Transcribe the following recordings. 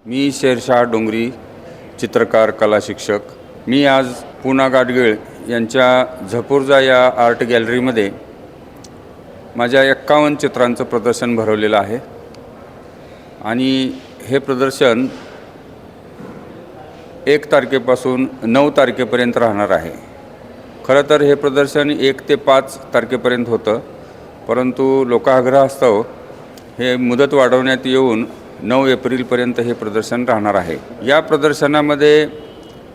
मी शेरशाह डोंगरी, चित्रकार, कला शिक्षक. मी आज पूना गाडगीळ यांच्या झपूर्झा या आर्ट गॅलरीमध्ये माझ्या 51 चित्रांचं प्रदर्शन भरवलेलं आहे आणि हे प्रदर्शन 1 तारखेपासून 9 तारखेपर्यंत राहणार आहे. खरं तर हे प्रदर्शन 1 ते 5 तारखेपर्यंत होतं, परंतु लोकाग्रहास्तव हे मुदत वाढवण्यात येऊन 9 एप्रिलपर्यंत हे प्रदर्शन राहणार आहे. या प्रदर्शनामध्ये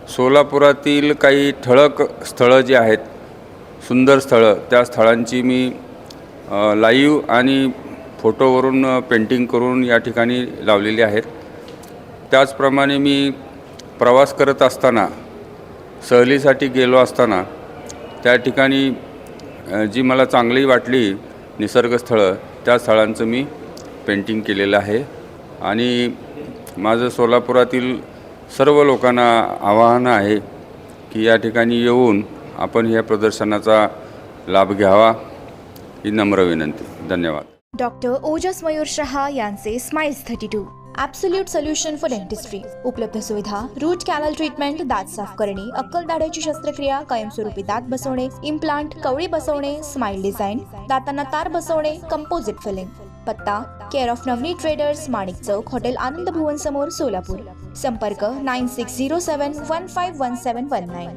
सोलापुरातील काही ठळक स्थळं जी आहेत, सुंदर स्थळं, त्या स्थळांची मी लाईव्ह आणि फोटोवरून पेंटिंग करून या ठिकाणी लावलेली आहेत. त्याचप्रमाणे मी प्रवास करत असताना, सहलीसाठी गेलो असताना त्या ठिकाणी जी मला चांगली वाटली निसर्गस्थळं, त्या स्थळांचं मी पेंटिंग केलेलं आहे. आणि माझं सोलापुरातील सर्व लोकांना आवाहन आहे की या ठिकाणी येऊन आपण या प्रदर्शनाचा लाभ घ्यावा, ही नम्र विनंती. धन्यवाद. डॉक्टर ओजस मयूर शहा यांचे smiles 32 absolute solution for dentistry. उपलब्ध सुविधा: रूट कॅनल ट्रीटमेंट, दात साफ करणे, अक्कल दाढेची शस्त्रक्रिया, कायमस्वरूपी दात बसवणे, इम्प्लांट, कवळी बसवणे, स्माइल डिझाईन, दातांना तार बसवणे, कंपोजिट फिलिंग. पत्ता: care of Navneet traders, Manik Chowk, hotel Anand Bhuvan समोर, सोलापूर. संपर्क: 9607151719.